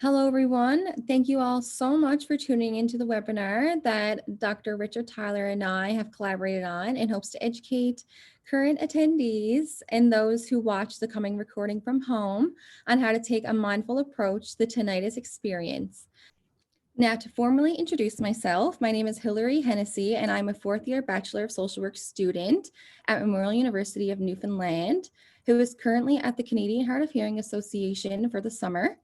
Hello, everyone. Thank you all so much for tuning into the webinar that Dr. Richard Tyler and I have collaborated on in hopes to educate current attendees and those who watch the coming recording from home on how to take a mindful approach to the tinnitus experience. Now, to formally introduce myself, my name is Hilary Hennessy, and I'm a fourth-year Bachelor of Social Work student at Memorial University of Newfoundland, who is currently at the Canadian Hard of Hearing Association for the summer.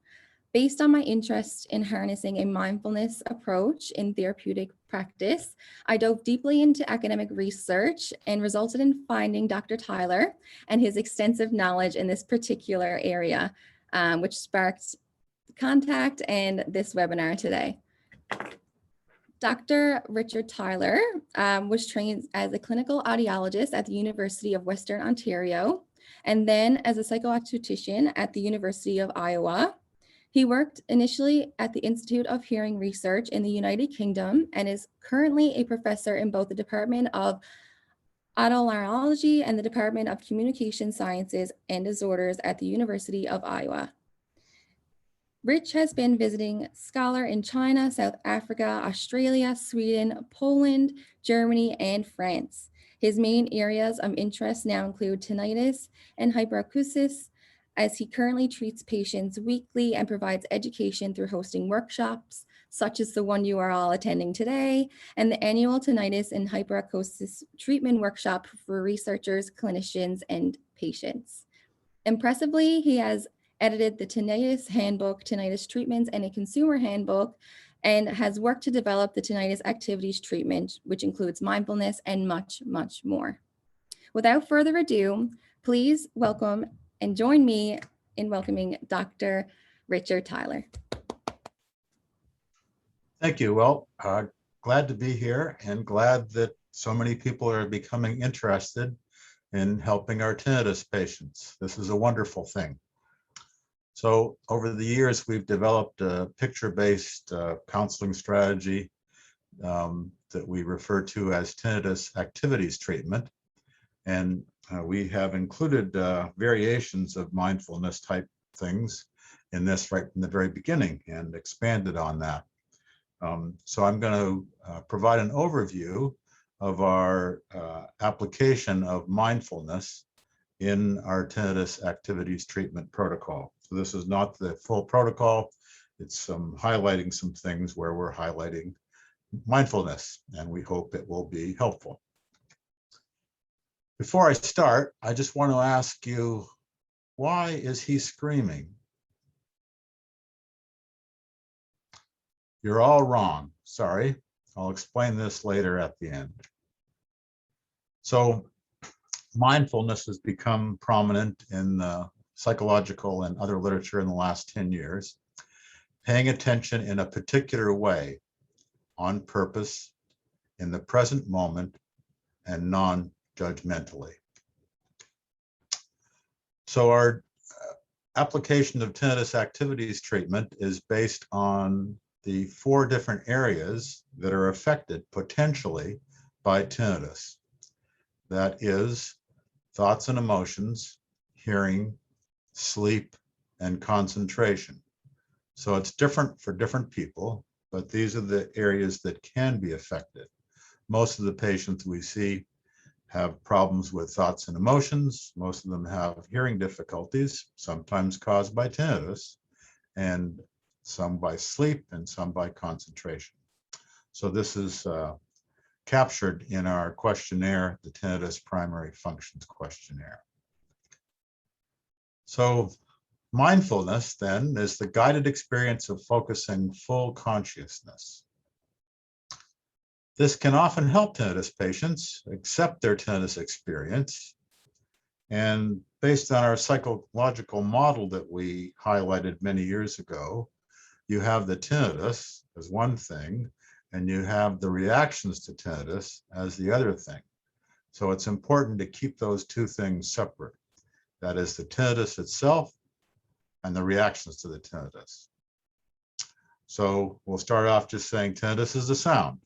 Based on my interest in harnessing a mindfulness approach in therapeutic practice, I dove deeply into academic research and resulted in finding Dr. Tyler and his extensive knowledge in this particular area, which sparked contact and this webinar today. Dr. Richard Tyler was trained as a clinical audiologist at the University of Western Ontario, and then as a psychoacoustician at the University of Iowa. He worked initially at the Institute of Hearing Research in the United Kingdom and is currently a professor in both the Department of Otolaryngology and the Department of Communication Sciences and Disorders at the University of Iowa. Rich has been visiting scholar in China, South Africa, Australia, Sweden, Poland, Germany, and France. His main areas of interest now include tinnitus and hyperacusis, as he currently treats patients weekly and provides education through hosting workshops, such as the one you are all attending today, and the annual tinnitus and hyperacusis treatment workshop for researchers, clinicians, and patients. Impressively, he has edited the Tinnitus Handbook, Tinnitus Treatments, and a Consumer Handbook, and has worked to develop the Tinnitus Activities Treatment, which includes mindfulness and much, much more. Without further ado, please welcome and join me in welcoming Dr. Richard Tyler. Thank you. Well, glad to be here and glad that so many people are becoming interested in helping our tinnitus patients. This is a wonderful thing. So over the years, we've developed a picture-based counseling strategy that we refer to as Tinnitus Activities Treatment. And we have included variations of mindfulness type things in this right from the very beginning and expanded on that. So I'm going to provide an overview of our application of mindfulness in our Tinnitus Activities Treatment protocol. So this is not the full protocol. It's highlighting some things where we're highlighting mindfulness, and we hope it will be helpful. Before I start, I just want to ask you, why is he screaming? You're all wrong. Sorry. I'll explain this later at the end. So mindfulness has become prominent in the psychological and other literature in the last 10 years. Paying attention in a particular way, on purpose, in the present moment, and non-judgmentally. So our application of tinnitus activities treatment is based on the 4 different areas that are affected potentially by tinnitus. That is thoughts and emotions, hearing, sleep, and concentration. So it's different for different people, but these are the areas that can be affected. Most of the patients we see have problems with thoughts and emotions. Most of them have hearing difficulties, sometimes caused by tinnitus, and some by sleep and some by concentration. So this is captured in our questionnaire, the Tinnitus Primary Functions Questionnaire. So mindfulness then is the guided experience of focusing full consciousness. This can often help tinnitus patients accept their tinnitus experience. And based on our psychological model that we highlighted many years ago, you have the tinnitus as one thing, and you have the reactions to tinnitus as the other thing. So it's important to keep those 2 things separate. That is the tinnitus itself and the reactions to the tinnitus. So we'll start off just saying tinnitus is a sound.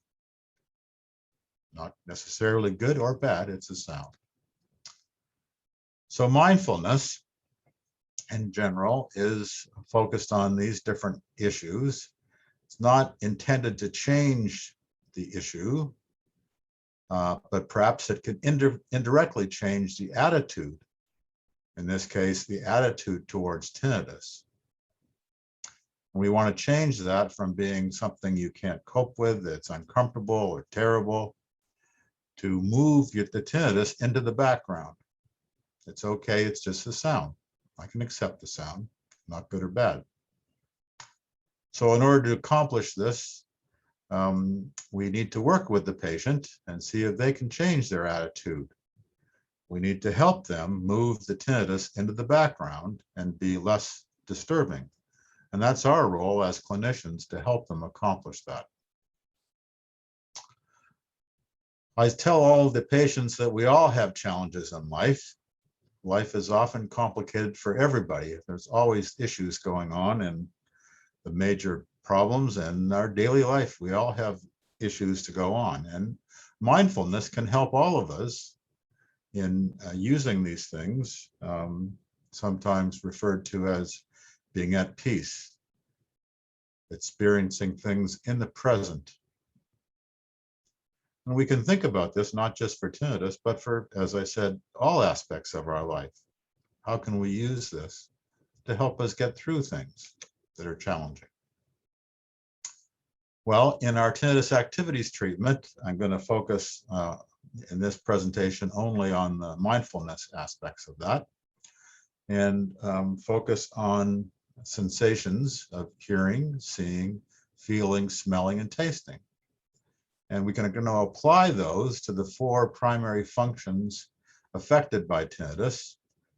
Not necessarily good or bad, it's a sound. So mindfulness in general is focused on these different issues. It's not intended to change the issue, but perhaps it could indirectly change the attitude. In this case, the attitude towards tinnitus. And we want to change that from being something you can't cope with, that's uncomfortable or terrible, to move the tinnitus into the background. It's okay, it's just a sound. I can accept the sound, not good or bad. So in order to accomplish this, we need to work with the patient and see if they can change their attitude. We need to help them move the tinnitus into the background and be less disturbing. And that's our role as clinicians, to help them accomplish that. I tell all of the patients that we all have challenges in life. Life is often complicated for everybody. There's always issues going on, and the major problems in our daily life. We all have issues to go on, and mindfulness can help all of us in using these things, sometimes referred to as being at peace, experiencing things in the present. And we can think about this not just for tinnitus, but for, as I said, all aspects of our life. How can we use this to help us get through things that are challenging? Well, in our tinnitus activities treatment, I'm going to focus in this presentation only on the mindfulness aspects of that, and focus on sensations of hearing, seeing, feeling, smelling, and tasting. And we're going to apply those to the 4 primary functions affected by tinnitus: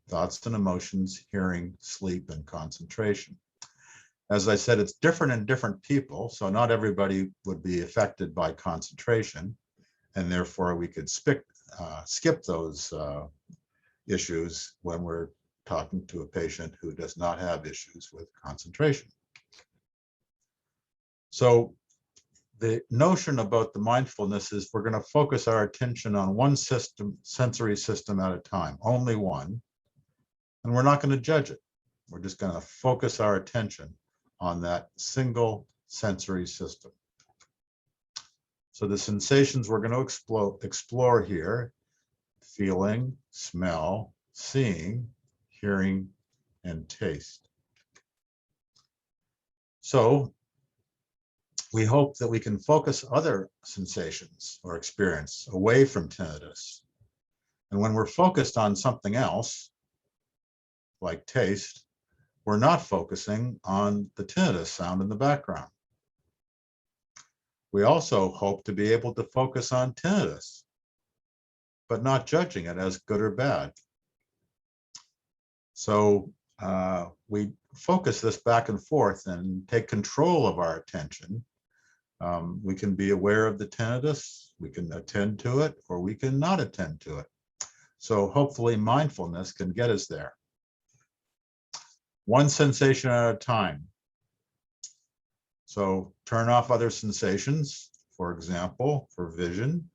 thoughts and emotions, hearing, sleep, and concentration. As I said, it's different in different people, so not everybody would be affected by concentration, and therefore we could skip those issues when we're talking to a patient who does not have issues with concentration. So the notion about the mindfulness is we're going to focus our attention on one sensory system at a time, only one, and we're not going to judge it. We're just going to focus our attention on that single sensory system. So the sensations we're going to explore here: feeling, smell, seeing, hearing, and taste. So we hope that we can focus other sensations or experience away from tinnitus. And when we're focused on something else, like taste, we're not focusing on the tinnitus sound in the background. We also hope to be able to focus on tinnitus, but not judging it as good or bad. So we focus this back and forth and take control of our attention. We can be aware of the tinnitus, we can attend to it, or we can not attend to it. So hopefully mindfulness can get us there. One sensation at a time. So turn off other sensations. For example, for vision,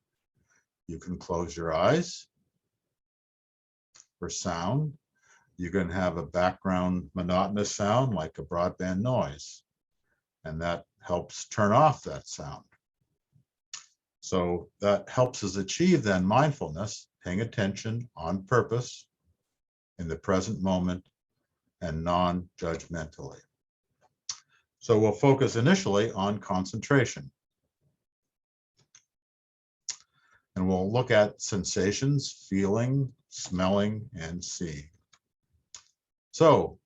you can close your eyes. For sound, you can have a background monotonous sound like a broadband noise, and that helps turn off that sound. So that helps us achieve then mindfulness, paying attention on purpose in the present moment and non-judgmentally. So we'll focus initially on concentration. And we'll look at sensations, feeling, smelling, and seeing. So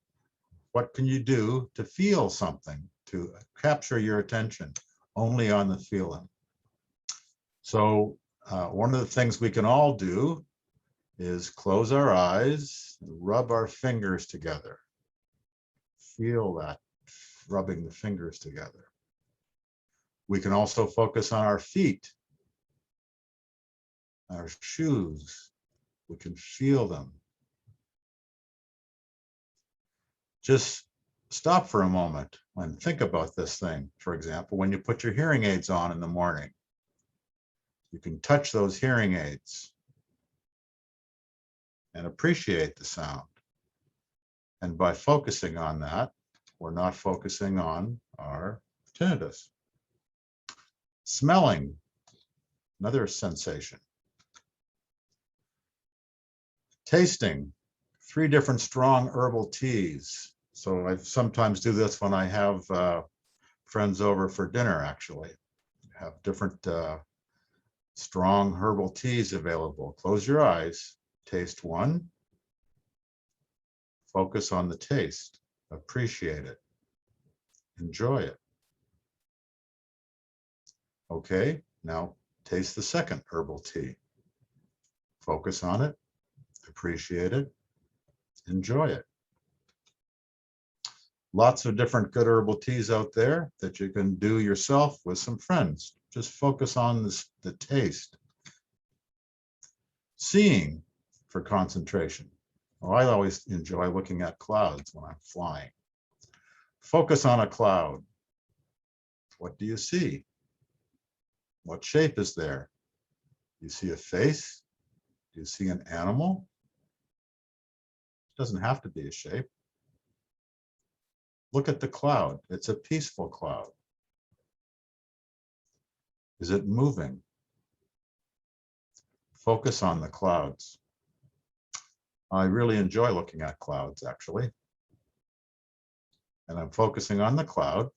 what can you do to feel something, to capture your attention only on the feeling? So one of the things we can all do is close our eyes, rub our fingers together. Feel that, rubbing the fingers together. We can also focus on our feet, our shoes. We can feel them. Just stop for a moment and think about this thing. For example, when you put your hearing aids on in the morning, you can touch those hearing aids and appreciate the sound. And by focusing on that, we're not focusing on our tinnitus. Smelling, another sensation. Tasting, 3 different strong herbal teas. So I sometimes do this when I have friends over for dinner, actually. Have different strong herbal teas available. Close your eyes, taste one, focus on the taste, appreciate it, enjoy it. Okay, now taste the second herbal tea. Focus on it, appreciate it, enjoy it. Lots of different good herbal teas out there that you can do yourself with some friends. Just focus on the taste. Seeing for concentration. Well, I always enjoy looking at clouds when I'm flying. Focus on a cloud. What do you see? What shape is there? Do you see a face? Do you see an animal? It doesn't have to be a shape. Look at the cloud. It's a peaceful cloud. Is it moving? Focus on the clouds. I really enjoy looking at clouds, actually. And I'm focusing on the cloud,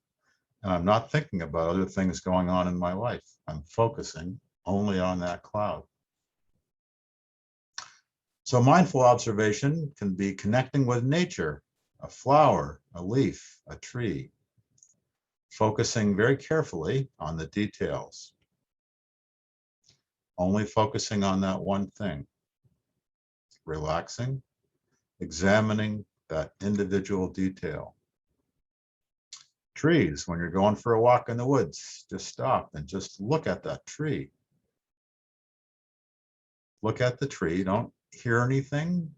and I'm not thinking about other things going on in my life. I'm focusing only on that cloud. So mindful observation can be connecting with nature, a flower, a leaf, a tree, focusing very carefully on the details, only focusing on that one thing, relaxing, examining that individual detail. Trees, when you're going for a walk in the woods, just stop and just look at that tree. Look at the tree, don't hear anything,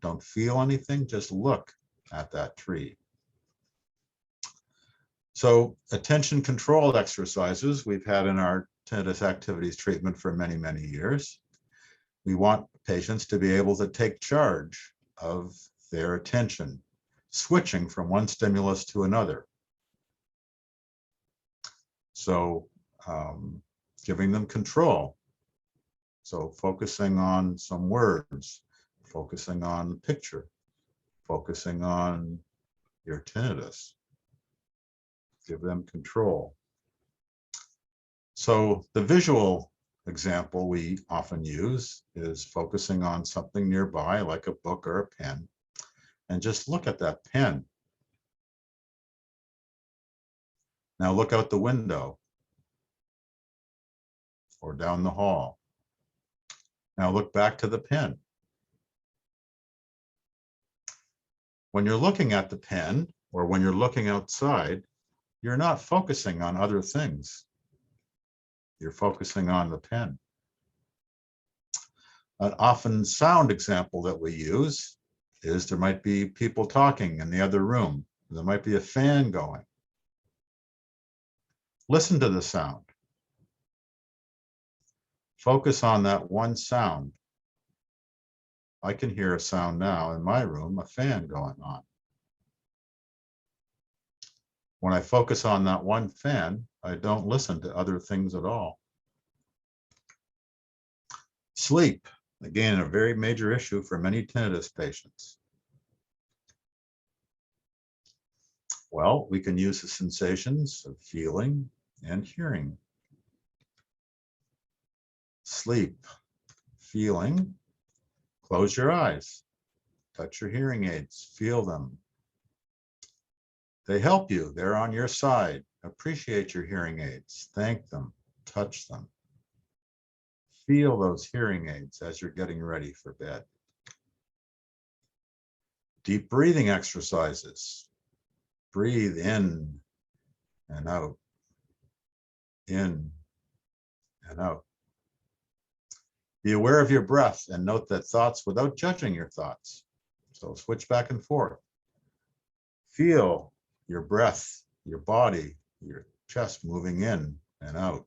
don't feel anything, just look at that tree. So attention controlled exercises we've had in our tinnitus activities treatment for many, many years. We want patients to be able to take charge of their attention, switching from one stimulus to another. So giving them control. So focusing on some words, focusing on the picture, focusing on your tinnitus. Give them control. So the visual example we often use is focusing on something nearby, like a book or a pen, and just look at that pen. Now look out the window or down the hall. Now look back to the pen. When you're looking at the pen or when you're looking outside, you're not focusing on other things. You're focusing on the pen. An often sound example that we use is there might be people talking in the other room. There might be a fan going. Listen to the sound. Focus on that one sound. I can hear a sound now in my room, a fan going on. When I focus on that one fan, I don't listen to other things at all. Sleep, again, a very major issue for many tinnitus patients. Well, we can use the sensations of feeling and hearing. Sleep, feeling, close your eyes, touch your hearing aids, feel them. They help you, they're on your side. Appreciate your hearing aids, thank them, touch them. Feel those hearing aids as you're getting ready for bed. Deep breathing exercises. Breathe in and out, in and out. Be aware of your breath and note that thoughts without judging your thoughts. So switch back and forth. Feel your breath, your body, your chest moving in and out.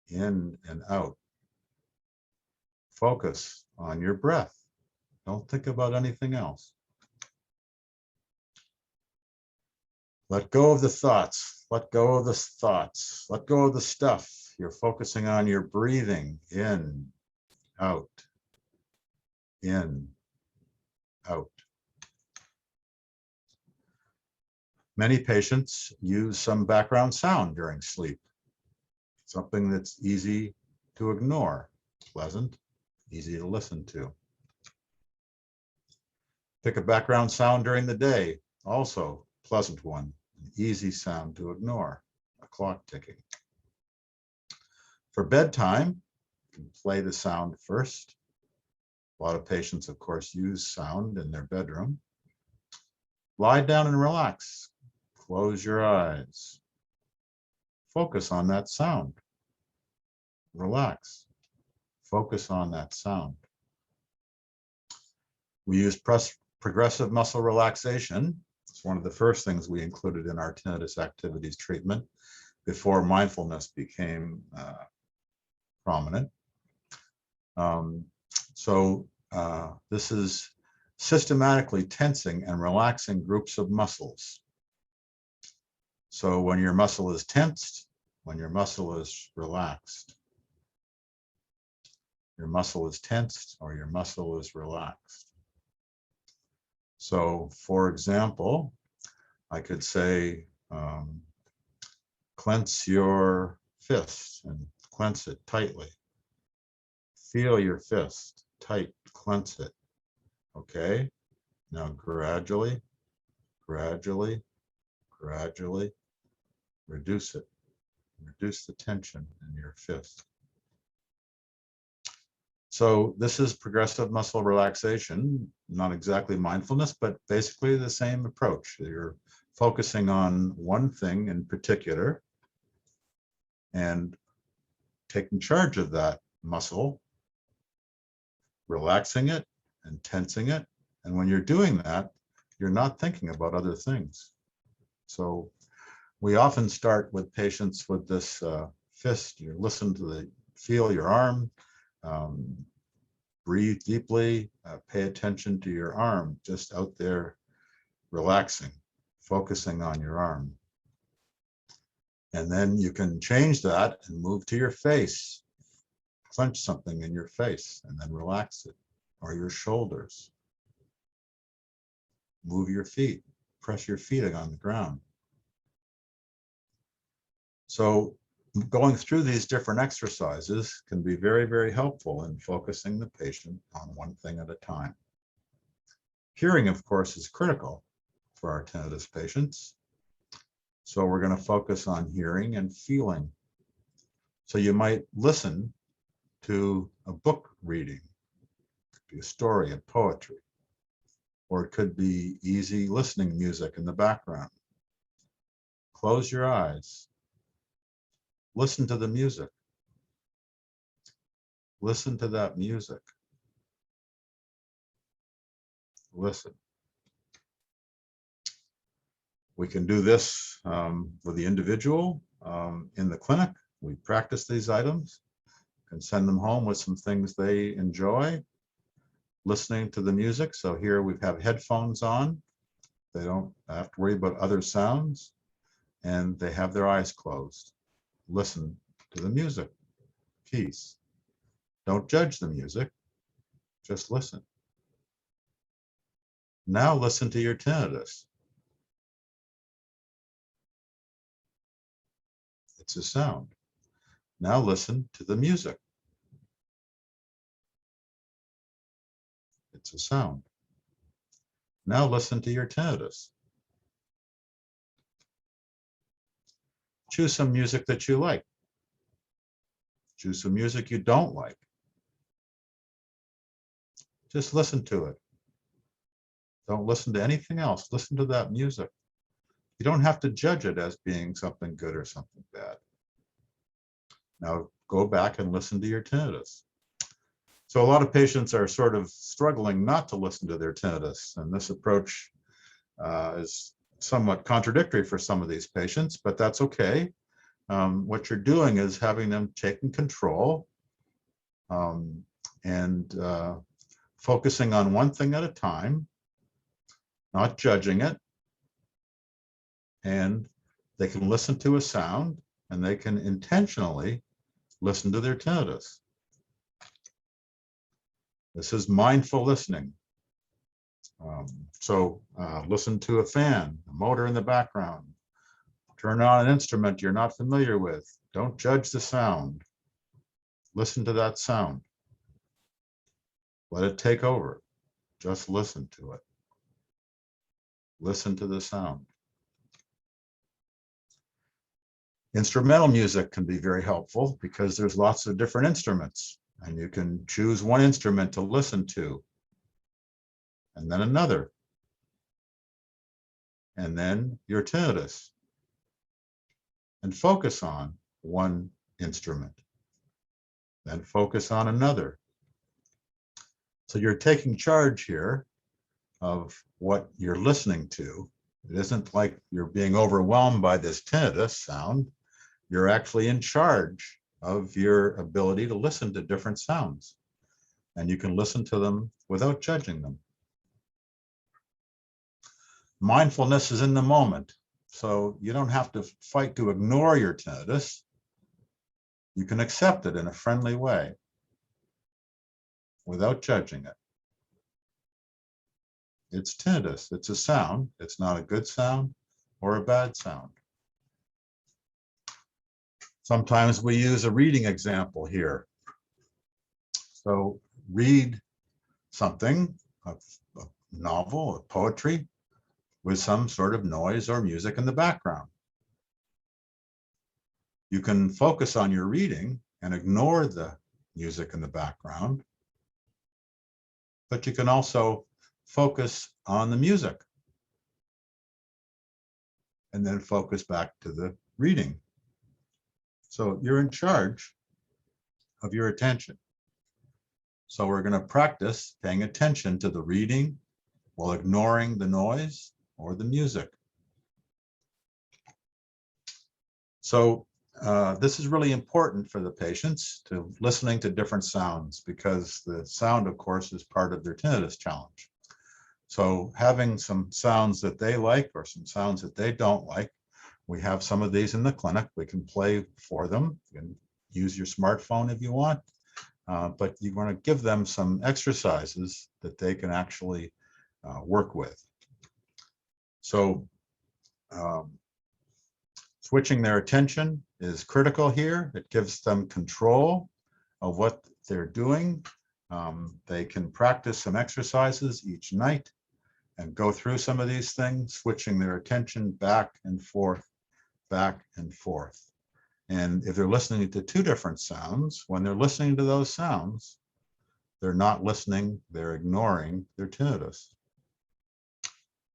In and out. Focus on your breath. Don't think about anything else. Let go of the thoughts. Let go of the thoughts. Let go of the stuff. You're focusing on your breathing in, out, in, out. Many patients use some background sound during sleep, something that's easy to ignore, pleasant, easy to listen to. Pick a background sound during the day, also pleasant one, an easy sound to ignore, a clock ticking. For bedtime, you can play the sound first. A lot of patients, of course, use sound in their bedroom. Lie down and relax. Close your eyes. Focus on that sound. Relax. Focus on that sound. We use progressive muscle relaxation. It's one of the first things we included in our tinnitus activities treatment before mindfulness became prominent. This is systematically tensing and relaxing groups of muscles. So when your muscle is tensed, when your muscle is relaxed, your muscle is tensed or your muscle is relaxed. So for example, I could say, clench your fist and clench it tightly. Feel your fist tight, clench it. Okay, now gradually, gradually, gradually reduce it. Reduce the tension in your fist. So this is progressive muscle relaxation, not exactly mindfulness, but basically the same approach. You're focusing on one thing in particular and taking charge of that muscle, relaxing it and tensing it. And when you're doing that, you're not thinking about other things. So we often start with patients with this fist. You listen to feel your arm, breathe deeply, pay attention to your arm, just out there relaxing, focusing on your arm. And then you can change that and move to your face. Clench something in your face and then relax it, or your shoulders. Move your feet, press your feet on the ground. So going through these different exercises can be very, very helpful in focusing the patient on one thing at a time. Hearing, of course, is critical for our tinnitus patients. So we're going to focus on hearing and feeling. So you might listen to a book reading. It could be a story, a poetry, or it could be easy listening music in the background. Close your eyes. Listen to the music. Listen to that music. Listen. We can do this with the individual in the clinic. We practice these items, can send them home with some things they enjoy, listening to the music. So here we have headphones on. They don't have to worry about other sounds, and they have their eyes closed. Listen to the music. Peace. Don't judge the music, just listen. Now listen to your tinnitus. It's a sound. Now listen to the music. It's a sound. Now listen to your tinnitus. Choose some music that you like. Choose some music you don't like. Just listen to it. Don't listen to anything else. Listen to that music. You don't have to judge it as being something good or something bad. Now go back and listen to your tinnitus. So a lot of patients are sort of struggling not to listen to their tinnitus, and this approach is somewhat contradictory for some of these patients, but that's okay. What you're doing is having them taking control and focusing on one thing at a time, not judging it. And they can listen to a sound and they can intentionally listen to their tinnitus. This is mindful listening. Listen to a fan, a motor in the background. Turn on an instrument you're not familiar with. Don't judge the sound. Listen to that sound. Let it take over. Just listen to it. Listen to the sound. Instrumental music can be very helpful because there's lots of different instruments, and you can choose one instrument to listen to, and then another, and then your tinnitus, and focus on one instrument, then focus on another. So you're taking charge here of what you're listening to. It isn't like you're being overwhelmed by this tinnitus sound. You're actually in charge of your ability to listen to different sounds, and you can listen to them without judging them. Mindfulness is in the moment, so you don't have to fight to ignore your tinnitus. You can accept it in a friendly way without judging it. It's tinnitus. It's a sound. It's not a good sound or a bad sound. Sometimes we use a reading example here. So read something, a novel, a poetry, with some sort of noise or music in the background. You can focus on your reading and ignore the music in the background, but you can also focus on the music and then focus back to the reading. So you're in charge of your attention. So we're going to practice paying attention to the reading while ignoring the noise or the music. So this is really important for the patients, to listening to different sounds, because the sound, of course, is part of their tinnitus challenge. So having some sounds that they like or some sounds that they don't like, we have some of these in the clinic. We can play for them. You can use your smartphone if you want, but you want to give them some exercises that they can actually work with. So switching their attention is critical here. It gives them control of what they're doing. They can practice some exercises each night and go through some of these things, switching their attention back and forth, back and forth. And if they're listening to two different sounds, when they're listening to those sounds, they're not listening, they're ignoring their tinnitus.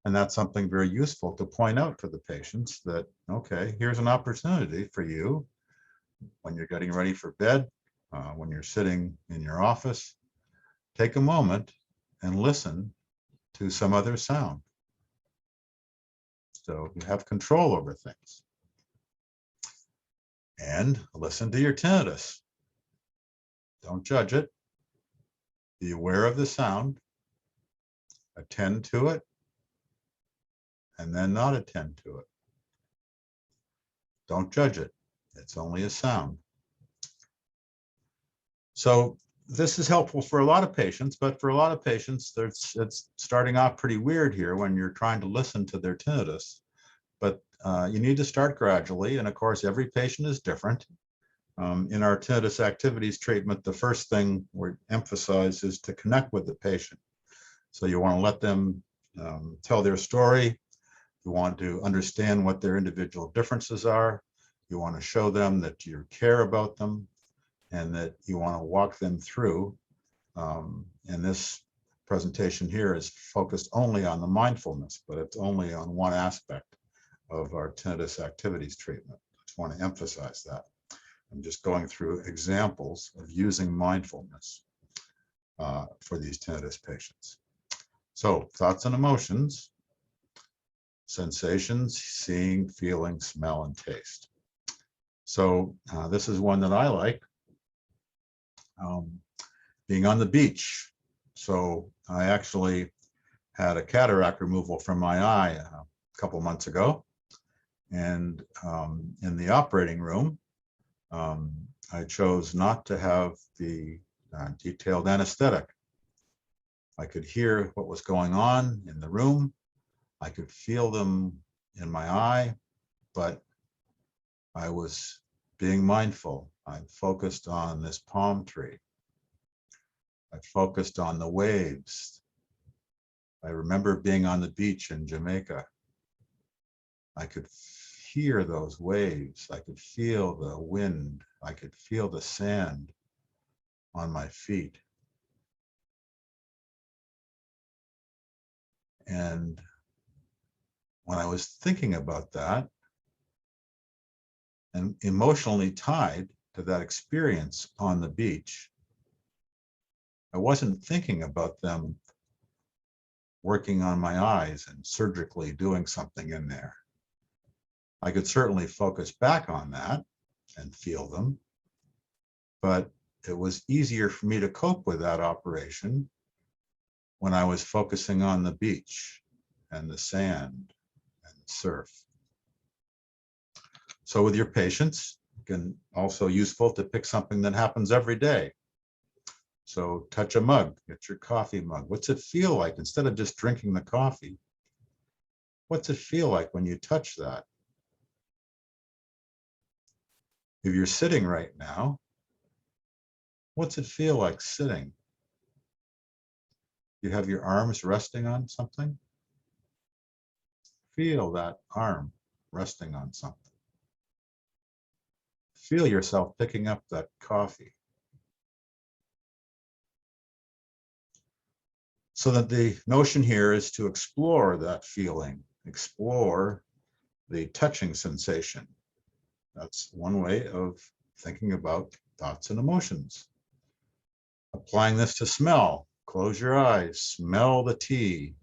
And that's something very useful to point out to the patients that, okay, here's an opportunity for you when you're getting ready for bed, when you're sitting in your office, take a moment and listen to some other sound. So you have control over things. And listen to your tinnitus. Don't judge it. Be aware of the sound, attend to it, and then not attend to it. Don't judge it. It's only a sound. So this is helpful for a lot of patients, but for a lot of patients, it's starting off pretty weird here when you're trying to listen to their tinnitus. But you need to start gradually. And of course, every patient is different. In our tinnitus activities treatment, the first thing we emphasize is to connect with the patient. So you want to let them tell their story. You want to understand what their individual differences are. You want to show them that you care about them and that you want to walk them through. And this presentation here is focused only on the mindfulness, but it's only on one aspect of our tinnitus activities treatment. I just want to emphasize that. I'm just going through examples of using mindfulness for these tinnitus patients. So thoughts and emotions, sensations, seeing, feeling, smell, and taste. So this is one that I like. Being on the beach, So I actually had a cataract removal from my eye a couple months ago. And in the operating room, I chose not to have the detailed anesthetic. I could hear what was going on in the room. I could feel them in my eye, but I was being mindful. I focused on this palm tree. I focused on the waves. I remember being on the beach in Jamaica. I could hear those waves. I could feel the wind. I could feel the sand on my feet. And when I was thinking about that and emotionally tied to that experience on the beach, I wasn't thinking about them working on my eyes and surgically doing something in there. I could certainly focus back on that and feel them, but it was easier for me to cope with that operation when I was focusing on the beach and the sand and the surf. So with your patients, it can also useful to pick something that happens every day. So touch a mug, get your coffee mug. What's it feel like? Instead of just drinking the coffee, what's it feel like when you touch that? If you're sitting right now, what's it feel like sitting? You have your arms resting on something? Feel that arm resting on something. Feel yourself picking up that coffee. So that the notion here is to explore that feeling, explore the touching sensation. That's one way of thinking about thoughts and emotions. Applying this to smell, close your eyes, smell the tea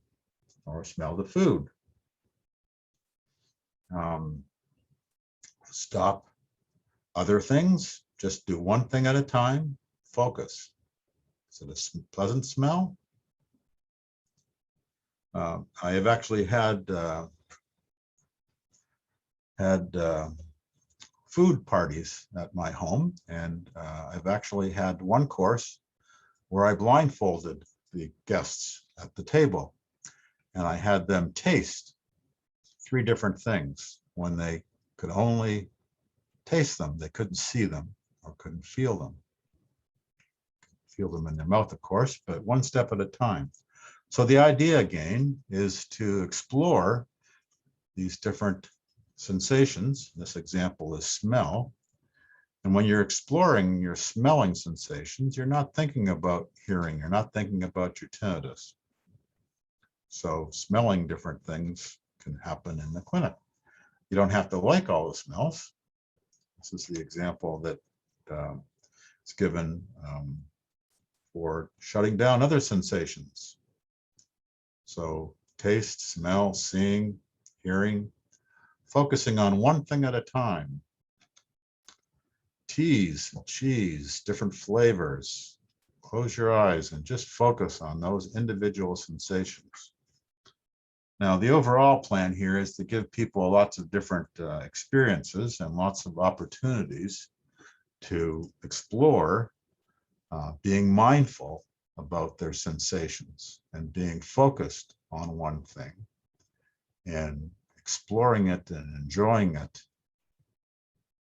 or smell the food. Stop other things, just do one thing at a time, focus. Is it a pleasant smell? I have actually had food parties at my home, and I've actually had one course where I blindfolded the guests at the table, and I had them taste 3 different things when they could only taste them. They couldn't see them or couldn't feel them. Feel them in their mouth, of course, but one step at a time. So the idea again is to explore these different sensations. This example is smell. And when you're exploring your smelling sensations, you're not thinking about hearing, you're not thinking about your tinnitus. So smelling different things can happen in the clinic. You don't have to like all the smells. This is the example that is given for shutting down other sensations. So taste, smell, seeing, hearing, focusing on one thing at a time. Teas, cheese, different flavors. Close your eyes and just focus on those individual sensations. Now, the overall plan here is to give people lots of different experiences and lots of opportunities to explore being mindful about their sensations and being focused on one thing and exploring it and enjoying it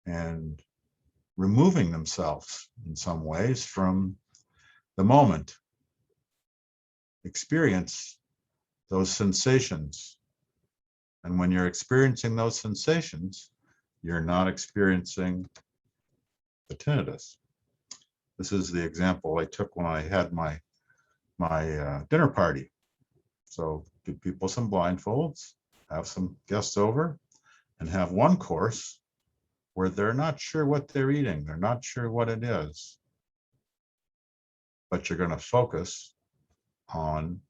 and removing themselves in some ways from the moment. Experience those sensations. And when you're experiencing those sensations, you're not experiencing the tinnitus. This is the example I took when I had my dinner party. So give people some blindfolds, have some guests over, and have one course where they're not sure what they're eating. They're not sure what it is. But you're going to focus on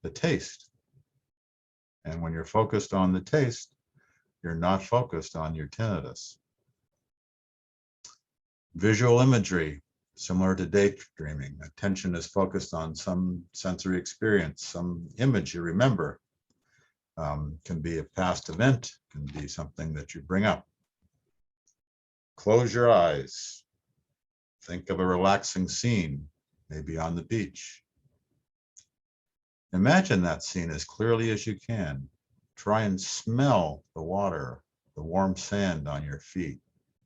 the taste. And when you're focused on the taste, you're not focused on your tinnitus. Visual imagery. Similar to daydreaming, attention is focused on some sensory experience, some image you remember. Can be a past event, can be something that you bring up. Close your eyes. Think of a relaxing scene, maybe on the beach. Imagine that scene as clearly as you can. Try and smell the water, the warm sand on your feet.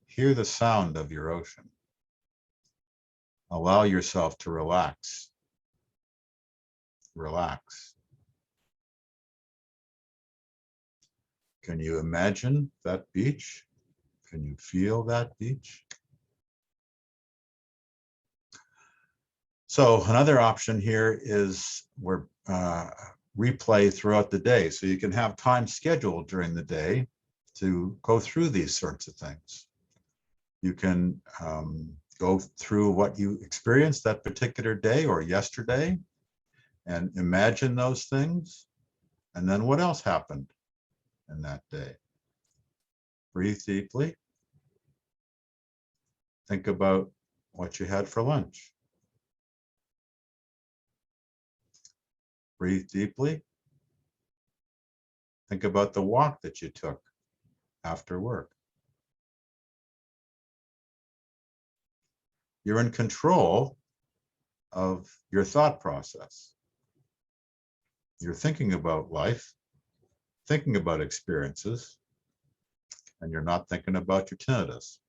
Hear the sound of your ocean. Allow yourself to relax. Relax. Can you imagine that beach? Can you feel that beach? So another option here is we're replay throughout the day. So you can have time scheduled during the day to go through these sorts of things. You can go through what you experienced that particular day or yesterday and imagine those things. And then what else happened in that day? Breathe deeply. Think about what you had for lunch. Breathe deeply. Think about the walk that you took after work. You're in control of your thought process. You're thinking about life, thinking about experiences, and you're not thinking about your tinnitus.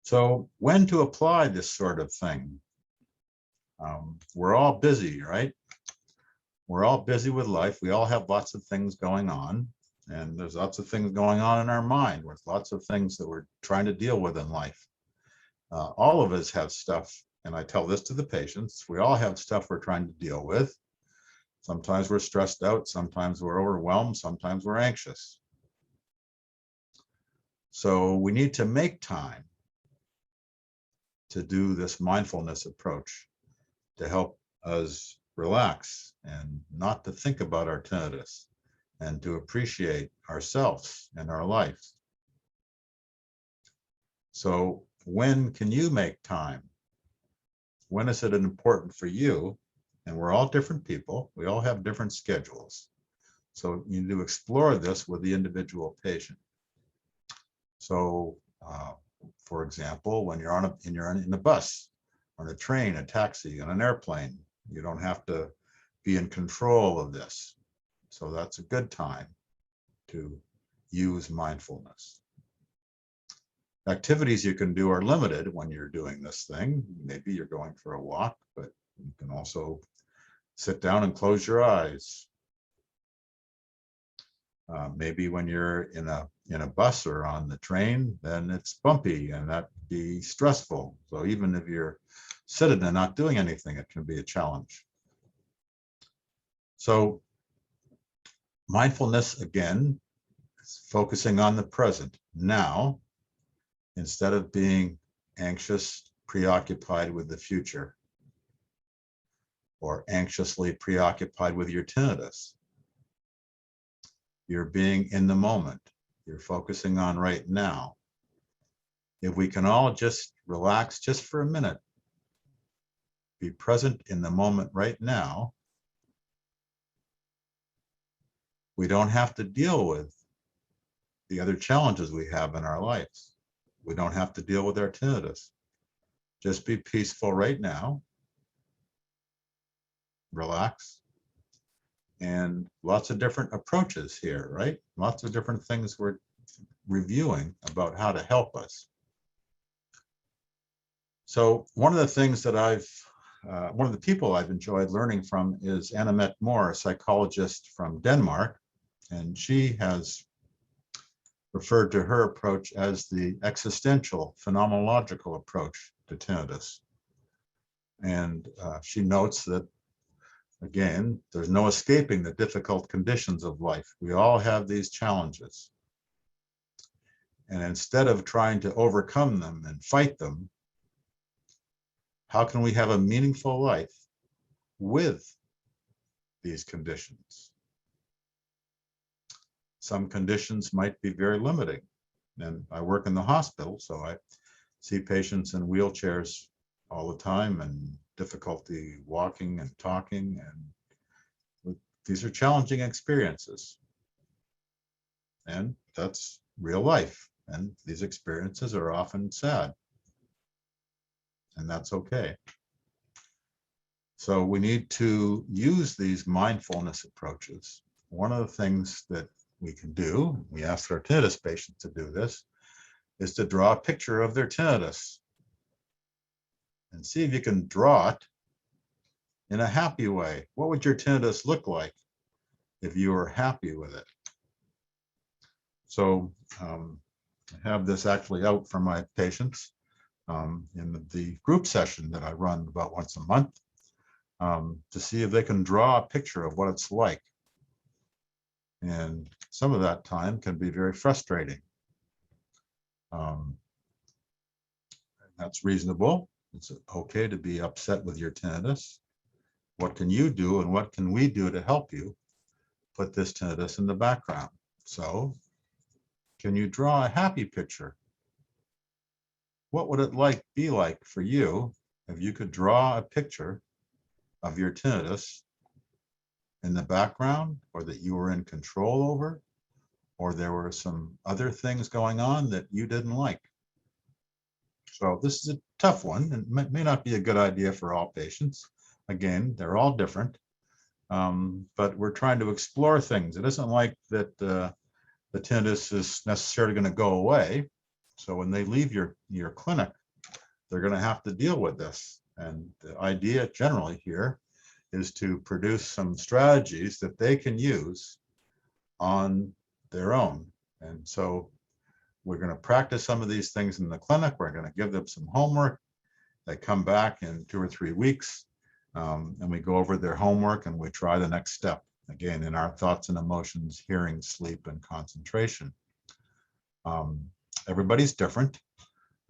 So when to apply this sort of thing? We're all busy, right? We're all busy with life. We all have lots of things going on, and there's lots of things going on in our mind with lots of things that we're trying to deal with in life. All of us have stuff, and I tell this to the patients, we all have stuff we're trying to deal with. Sometimes we're stressed out, sometimes we're overwhelmed, sometimes we're anxious. So we need to make time to do this mindfulness approach to help us relax and not to think about our tinnitus and to appreciate ourselves and our life. So when can you make time? When is it important for you? And we're all different people. We all have different schedules. So you need to explore this with the individual patient. So for example, when you're in a bus, on a train, a taxi, on an airplane, you don't have to be in control of this. So that's a good time to use mindfulness. Activities you can do are limited when you're doing this thing. Maybe you're going for a walk, but you can also sit down and close your eyes. Maybe when you're in a bus or on the train, then it's bumpy and that'd be stressful. So even if you're sitting and not doing anything, it can be a challenge. So mindfulness, again, is focusing on the present now, instead of being anxious, preoccupied with the future, or anxiously preoccupied with your tinnitus. You're being in the moment. You're focusing on right now. If we can all just relax just for a minute, be present in the moment right now, we don't have to deal with the other challenges we have in our lives. We don't have to deal with our tinnitus. Just be peaceful right now. Relax. And lots of different approaches here, right? Lots of different things we're reviewing about how to help us. So one of the things that one of the people I've enjoyed learning from is Annemette Moore, a psychologist from Denmark, and she has referred to her approach as the existential phenomenological approach to tinnitus. And she notes that, again, there's no escaping the difficult conditions of life. We all have these challenges. And instead of trying to overcome them and fight them, how can we have a meaningful life with these conditions? Some conditions might be very limiting. And I work in the hospital, so I see patients in wheelchairs all the time and difficulty walking and talking, and these are challenging experiences. And that's real life. And these experiences are often sad. And that's okay. So we need to use these mindfulness approaches. One of the things that we can do, we ask our tinnitus patients to do this, is to draw a picture of their tinnitus and see if you can draw it in a happy way. What would your tinnitus look like if you were happy with it? So I have this actually out for my patients in the group session that I run about once a month to see if they can draw a picture of what it's like. And some of that time can be very frustrating. That's reasonable. It's okay to be upset with your tinnitus. What can you do and what can we do to help you put this tinnitus in the background? So, can you draw a happy picture? What would it be like for you if you could draw a picture of your tinnitus in the background, or that you were in control over, or there were some other things going on that you didn't like? So this is a tough one, and may not be a good idea for all patients. Again, they're all different, but we're trying to explore things. It isn't like that the tinnitus is necessarily going to go away. So when they leave your clinic, they're going to have to deal with this. And the idea generally here is to produce some strategies that they can use on their own. And so we're going to practice some of these things in the clinic. We're going to give them some homework. They come back in 2 or 3 weeks, and we go over their homework and we try the next step. Again, in our thoughts and emotions, hearing, sleep, and concentration. Everybody's different.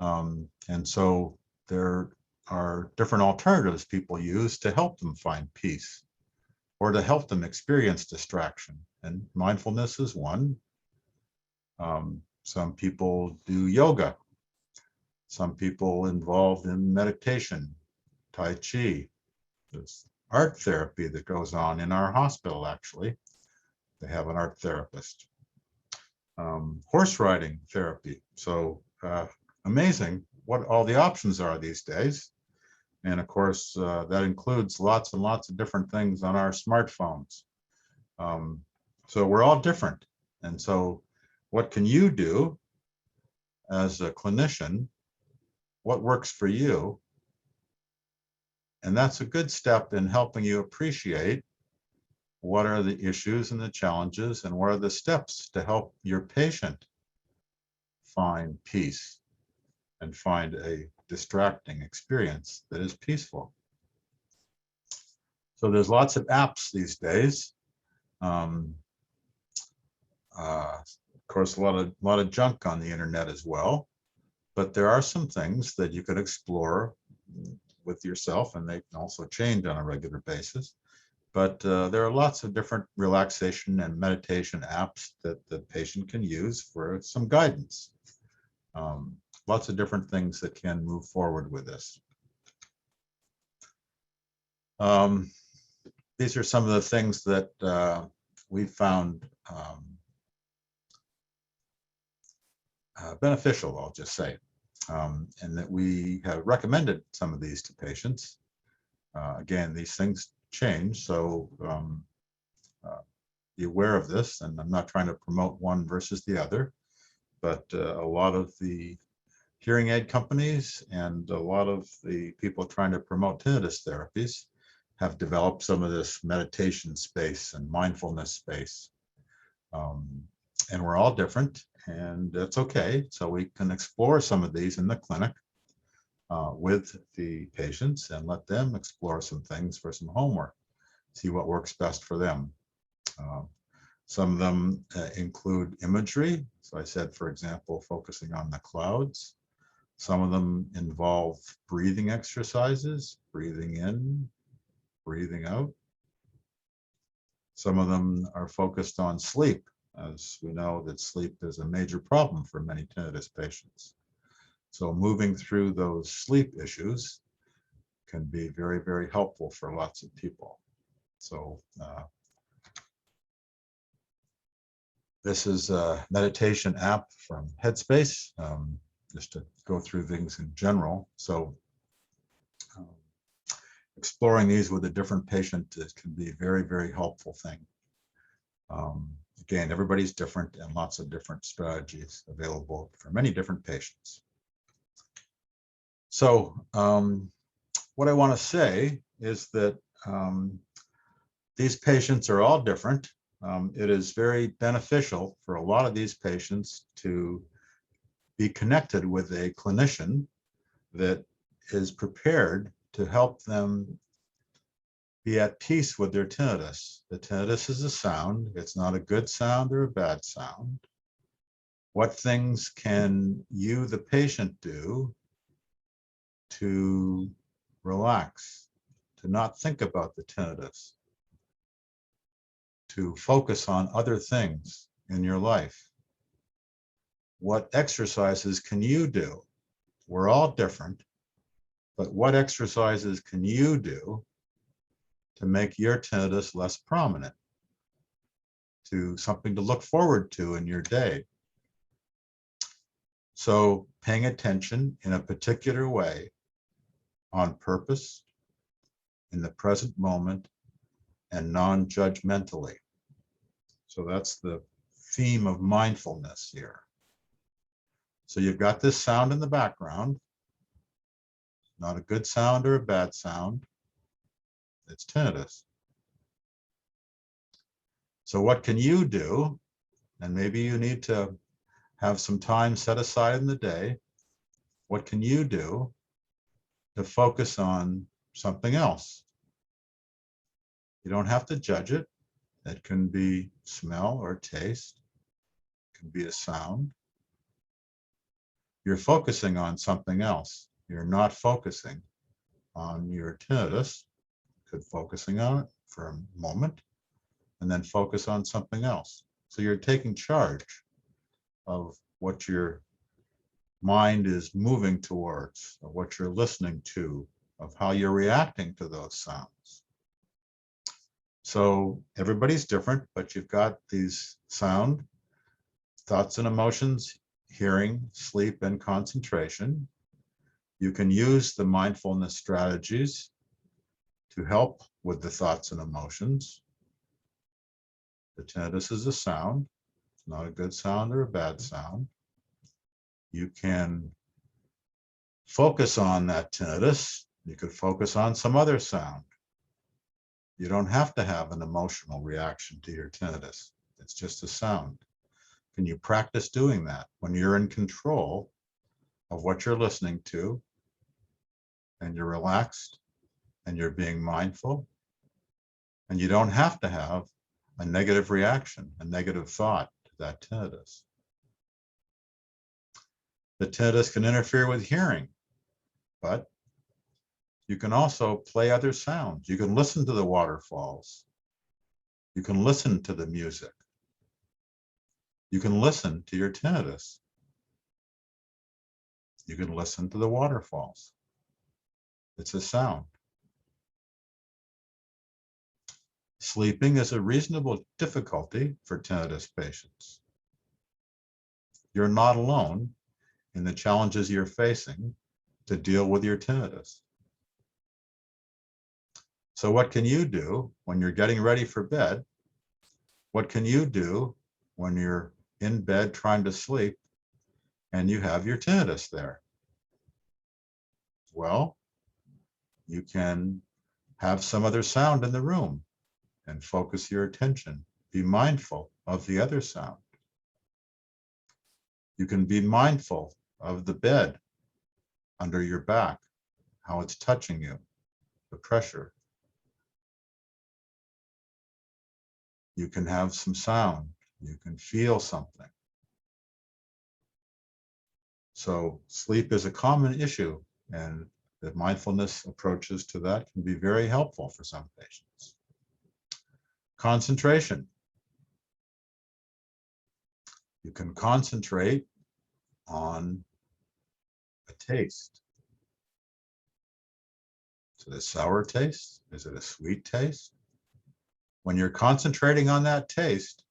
And so there are different alternatives people use to help them find peace or to help them experience distraction. And mindfulness is one. Some people do yoga. Some people involved in meditation, Tai Chi. There's art therapy that goes on in our hospital, actually. They have an art therapist. Horse riding therapy. So amazing what all the options are these days. And of course, that includes lots and lots of different things on our smartphones. So we're all different. And so what can you do as a clinician? What works for you? And that's a good step in helping you appreciate what are the issues and the challenges and what are the steps to help your patient find peace and find a distracting experience that is peaceful. So there's lots of apps these days. Of course, a lot of junk on the internet as well. But there are some things that you could explore with yourself, and they can also change on a regular basis. But there are lots of different relaxation and meditation apps that the patient can use for some guidance. Lots of different things that can move forward with this. These are some of the things that we found beneficial, I'll just say, and that we have recommended some of these to patients. Again, these things change, so be aware of this, and I'm not trying to promote one versus the other, but a lot of the hearing aid companies and a lot of the people trying to promote tinnitus therapies have developed some of this meditation space and mindfulness space. And we're all different, and that's okay. So we can explore some of these in the clinic with the patients and let them explore some things for some homework, see what works best for them. Some of them include imagery. So I said, for example, focusing on the clouds. Some of them involve breathing exercises, breathing in, breathing out. Some of them are focused on sleep, as we know that sleep is a major problem for many tinnitus patients. So moving through those sleep issues can be very, very helpful for lots of people. So this is a meditation app from Headspace, just to go through things in general. So exploring these with a different patient can be a very, very helpful thing. Again, everybody's different and lots of different strategies available for many different patients. So what I want to say is that these patients are all different. It is very beneficial for a lot of these patients to be connected with a clinician that is prepared to help them be at peace with their tinnitus. The tinnitus is a sound. It's not a good sound or a bad sound. What things can you, the patient, do to relax, to not think about the tinnitus, to focus on other things in your life? What exercises can you do? We're all different, but what exercises can you do to make your tinnitus less prominent, to something to look forward to in your day? So paying attention in a particular way, on purpose, in the present moment, and non-judgmentally. So that's the theme of mindfulness here. So you've got this sound in the background, not a good sound or a bad sound. It's tinnitus. So what can you do? And maybe you need to have some time set aside in the day. What can you do to focus on something else? You don't have to judge it. It can be smell or taste. It can be a sound. You're focusing on something else. You're not focusing on your tinnitus. Could focusing on it for a moment and then focus on something else. So you're taking charge of what your mind is moving towards, of what you're listening to, of how you're reacting to those sounds. So everybody's different, but you've got these sound, thoughts and emotions, hearing, sleep, and concentration. You can use the mindfulness strategies to help with the thoughts and emotions. The tinnitus is a sound. It's not a good sound or a bad sound. You can focus on that tinnitus. You could focus on some other sound. You don't have to have an emotional reaction to your tinnitus. It's just a sound. Can you practice doing that when you're in control of what you're listening to and you're relaxed and you're being mindful, and you don't have to have a negative reaction, a negative thought to that tinnitus. The tinnitus can interfere with hearing, but you can also play other sounds. You can listen to the waterfalls. You can listen to the music. You can listen to your tinnitus. You can listen to the waterfalls. It's a sound. Sleeping is a reasonable difficulty for tinnitus patients. You're not alone in the challenges you're facing to deal with your tinnitus. So what can you do when you're getting ready for bed? What can you do when you're in bed trying to sleep and you have your tinnitus there? Well, you can have some other sound in the room and focus your attention. Be mindful of the other sound. You can be mindful of the bed under your back, how it's touching you, the pressure. You can have some sound. You can feel something. So sleep is a common issue, and the mindfulness approaches to that can be very helpful for some patients. Concentration. You can concentrate on a taste. Is it a sour taste? Is it a sweet taste? When you're concentrating on that taste,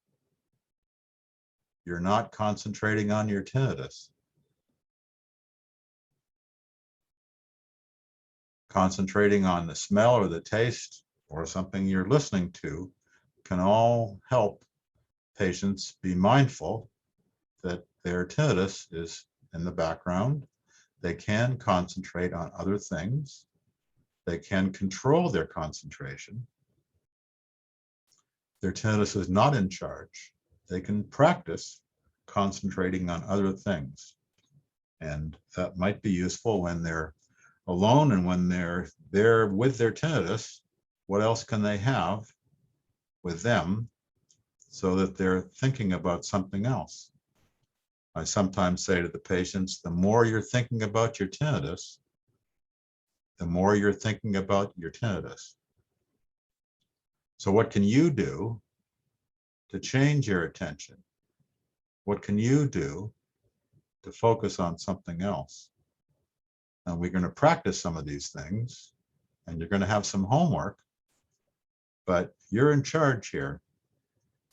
you're not concentrating on your tinnitus. Concentrating on the smell or the taste or something you're listening to can all help patients be mindful that their tinnitus is in the background. They can concentrate on other things. They can control their concentration. Their tinnitus is not in charge. They can practice concentrating on other things. And that might be useful when they're alone and when they're there with their tinnitus. What else can they have with them so that they're thinking about something else? I sometimes say to the patients, the more you're thinking about your tinnitus, the more you're thinking about your tinnitus. So what can you do to change your attention? What can you do to focus on something else? And we're going to practice some of these things, and you're going to have some homework, but you're in charge here.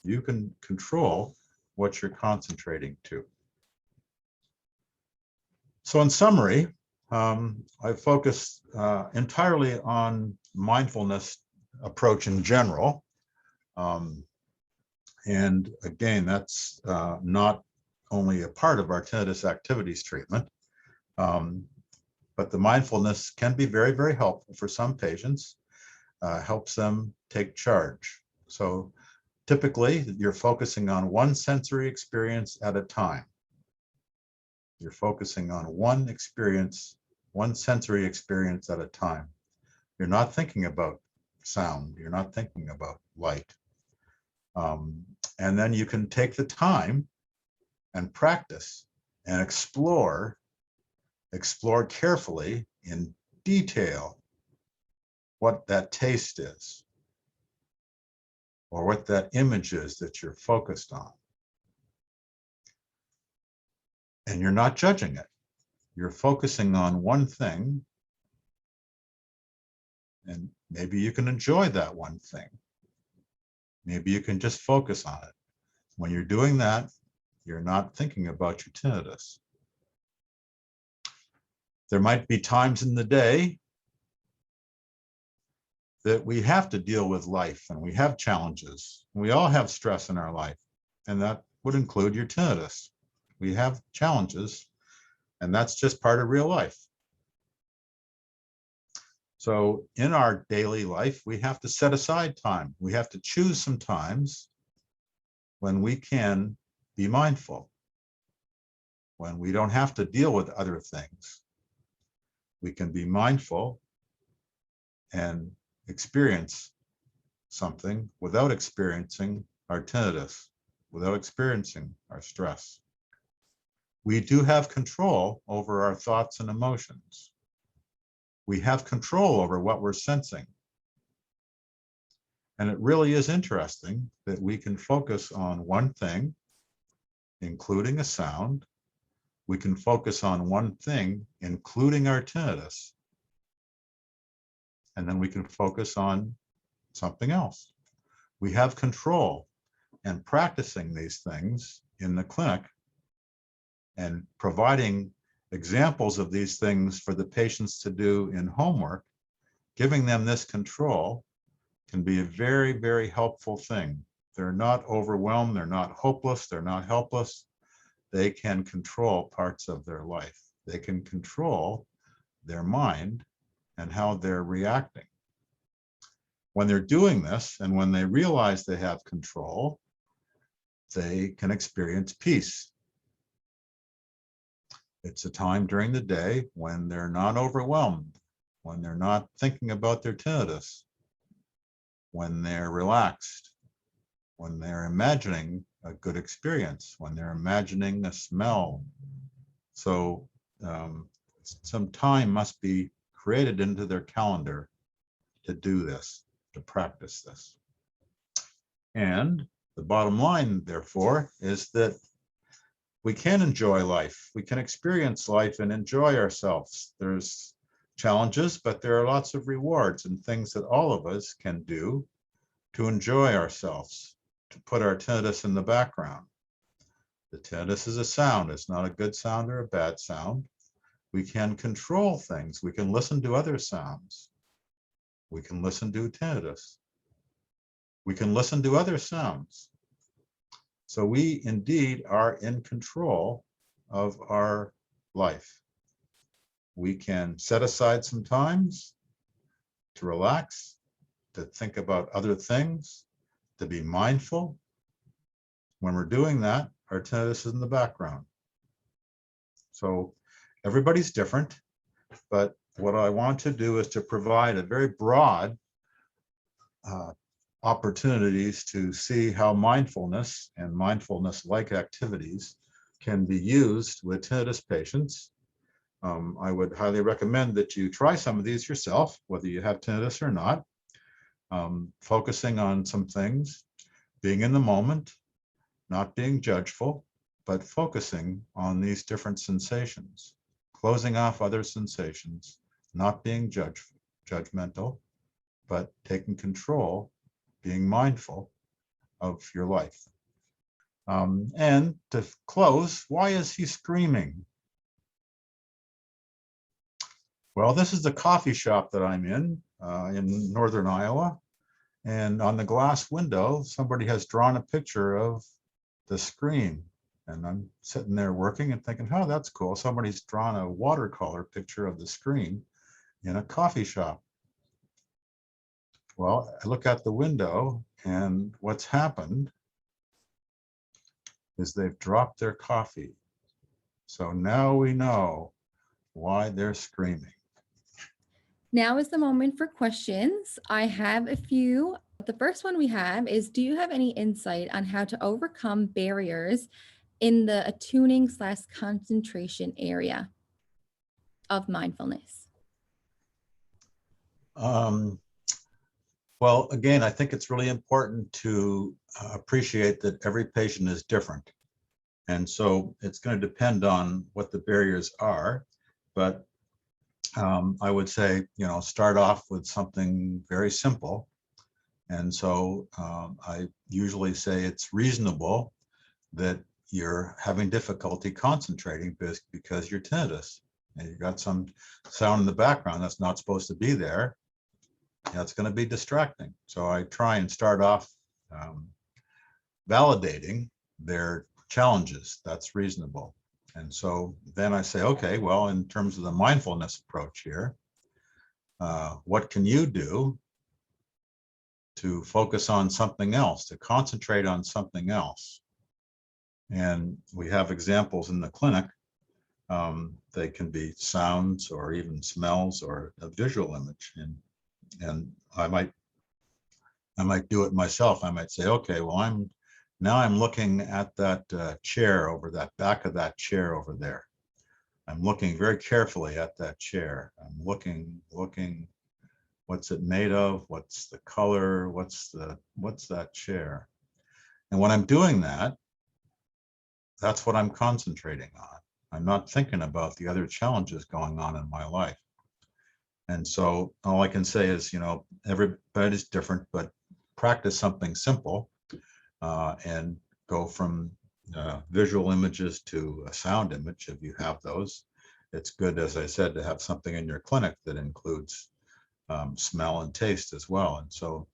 You can control what you're concentrating to. So in summary, I focused entirely on mindfulness approach in general. And again, that's not only a part of our tinnitus activities treatment, but the mindfulness can be very, very helpful for some patients, helps them take charge. So typically, you're focusing on one sensory experience at a time. You're focusing on one experience, one sensory experience at a time. You're not thinking about sound. You're not thinking about light. And then you can take the time and practice and explore carefully in detail what that taste is or what that image is that you're focused on. And you're not judging it. You're focusing on one thing, and maybe you can enjoy that one thing. Maybe you can just focus on it. When you're doing that, you're not thinking about your tinnitus. There might be times in the day that we have to deal with life and we have challenges. We all have stress in our life, and that would include your tinnitus. We have challenges, and that's just part of real life. So in our daily life, we have to set aside time. We have to choose some times when we can be mindful, when we don't have to deal with other things. We can be mindful and experience something without experiencing our tinnitus, without experiencing our stress. We do have control over our thoughts and emotions. We have control over what we're sensing. And it really is interesting that we can focus on one thing, including a sound. We can focus on one thing, including our tinnitus. And then we can focus on something else. We have control, and practicing these things in the clinic and providing examples of these things for the patients to do in homework, giving them this control can be a very, very helpful thing. They're not overwhelmed, they're not hopeless, they're not helpless. They can control parts of their life. They can control their mind and how they're reacting. When they're doing this and when they realize they have control, they can experience peace. It's a time during the day when they're not overwhelmed, when they're not thinking about their tinnitus, when they're relaxed, when they're imagining a good experience, when they're imagining a smell. So some time must be created into their calendar to do this, to practice this. And the bottom line, therefore, is that we can enjoy life. We can experience life and enjoy ourselves. There's challenges, but there are lots of rewards and things that all of us can do to enjoy ourselves, to put our tinnitus in the background. The tinnitus is a sound. It's not a good sound or a bad sound. We can control things. We can listen to other sounds. We can listen to tinnitus. We can listen to other sounds. So we indeed are in control of our life. We can set aside some times to relax, to think about other things, to be mindful. When we're doing that, our tinnitus is in the background. So everybody's different, but what I want to do is to provide a very broad opportunities to see how mindfulness and mindfulness-like activities can be used with tinnitus patients. I would highly recommend that you try some of these yourself, whether you have tinnitus or not, focusing on some things, being in the moment, not being judgeful, but focusing on these different sensations, closing off other sensations, not being judgmental, but taking control, being mindful of your life. And to close, why is he screaming? Well, this is the coffee shop that I'm in northern Iowa. And on the glass window, somebody has drawn a picture of the screen. And I'm sitting there working and thinking, oh, that's cool. Somebody's drawn a watercolor picture of the screen in a coffee shop. Well, I look out the window and what's happened is they've dropped their coffee. So now we know why they're screaming. Now is the moment for questions. I have a few. The first one we have is, do you have any insight on how to overcome barriers in the attuning/concentration area of mindfulness? Well, again, I think it's really important to appreciate that every patient is different. And so it's going to depend on what the barriers are. But I would say, start off with something very simple. And so I usually say it's reasonable that you're having difficulty concentrating because you're tinnitus. And you've got some sound in the background that's not supposed to be there. That's going to be distracting. So I try and start off validating their challenges. That's reasonable. And so then I say, okay, well, in terms of the mindfulness approach here, what can you do to focus on something else, to concentrate on something else? And we have examples in the clinic. They can be sounds or even smells or a visual image. And I might do it myself. I might say, okay, well, I'm looking at that chair over that back of that chair over there. I'm looking very carefully at that chair. I'm looking, what's it made of? What's the color? What's that chair? And when I'm doing that, that's what I'm concentrating on. I'm not thinking about the other challenges going on in my life. And so all I can say is, everybody's different, but practice something simple and go from visual images to a sound image if you have those. It's good, as I said, to have something in your clinic that includes smell and taste as well. And so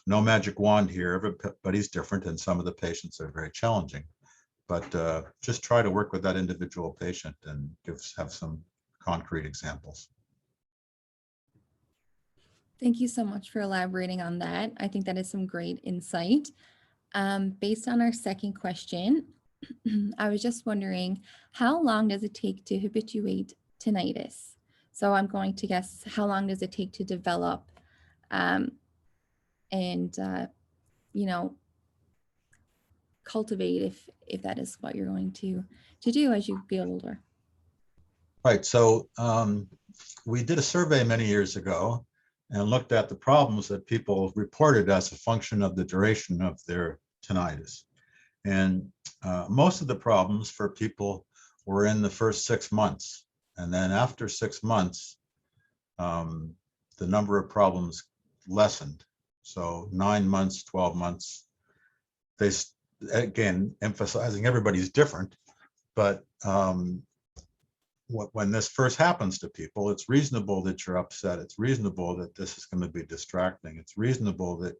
no magic wand here. Everybody's different, and some of the patients are very challenging. But just try to work with that individual patient and have some concrete examples. Thank you so much for elaborating on that. I think that is some great insight. Based on our second question, I was just wondering, how long does it take to habituate tinnitus? So I'm going to guess, how long does it take to develop and cultivate, if that is what you're going to do as you get older? Right. So we did a survey many years ago and looked at the problems that people reported as a function of the duration of their tinnitus. And most of the problems for people were in the first 6 months. And then after 6 months, the number of problems lessened. So 9 months, 12 months, they, again, emphasizing everybody's different, but when this first happens to people, it's reasonable that you're upset. It's reasonable that this is going to be distracting. It's reasonable that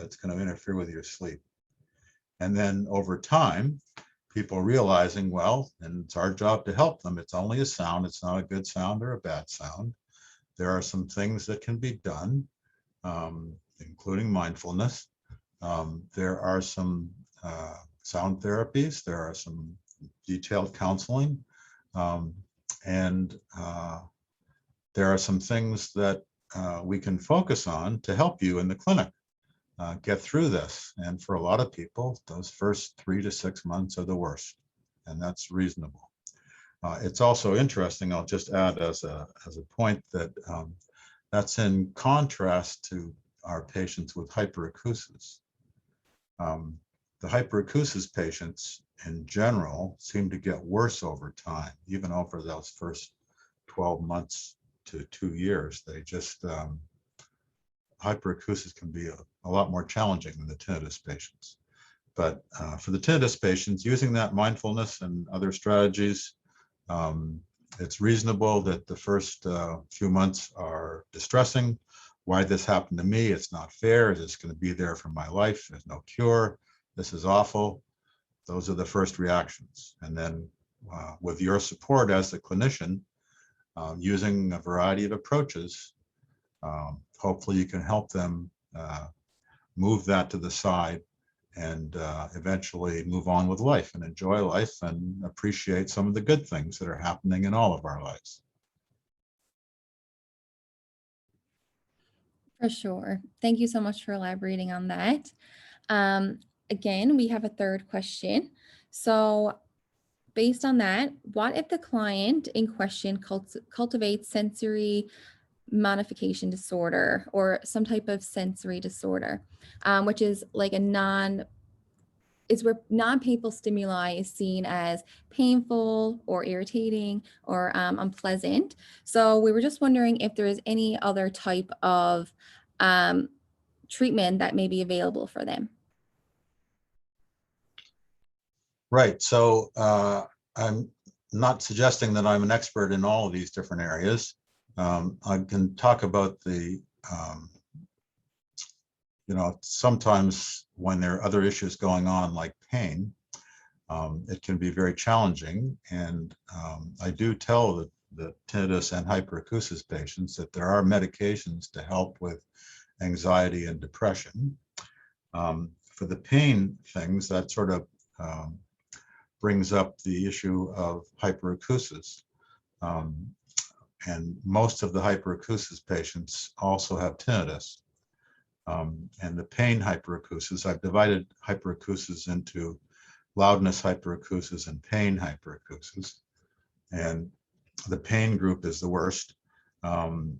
it's going to interfere with your sleep. And then over time, people realizing, well, and it's our job to help them. It's only a sound. It's not a good sound or a bad sound. There are some things that can be done, including mindfulness. There are some sound therapies. There are some detailed counseling. And there are some things that we can focus on to help you in the clinic get through this. And for a lot of people, those first 3 to 6 months are the worst, and that's reasonable. It's also interesting, I'll just add as a point that that's in contrast to our patients with hyperacusis. The hyperacusis patients in general seem to get worse over time, even over those first 12 months to 2 years. They just, hyperacusis can be a lot more challenging than the tinnitus patients. But for the tinnitus patients, using that mindfulness and other strategies, it's reasonable that the first few months are distressing. Why this happened to me? It's not fair. Is this going to be there for my life? There's no cure. This is awful. Those are the first reactions. And then with your support as the clinician, using a variety of approaches, hopefully you can help them move that to the side and eventually move on with life and enjoy life and appreciate some of the good things that are happening in all of our lives. For sure. Thank you so much for elaborating on that. Again, we have a third question. So based on that, what if the client in question cultivates sensory modification disorder or some type of sensory disorder, which is like where non-painful stimuli is seen as painful or irritating or unpleasant. So we were just wondering if there is any other type of treatment that may be available for them. Right. So I'm not suggesting that I'm an expert in all of these different areas. I can talk about the, sometimes when there are other issues going on like pain, it can be very challenging. And I do tell the tinnitus and hyperacusis patients that there are medications to help with anxiety and depression. For the pain things, that sort of brings up the issue of hyperacusis. And most of the hyperacusis patients also have tinnitus. And the pain hyperacusis, I've divided hyperacusis into loudness hyperacusis and pain hyperacusis. And the pain group is the worst. And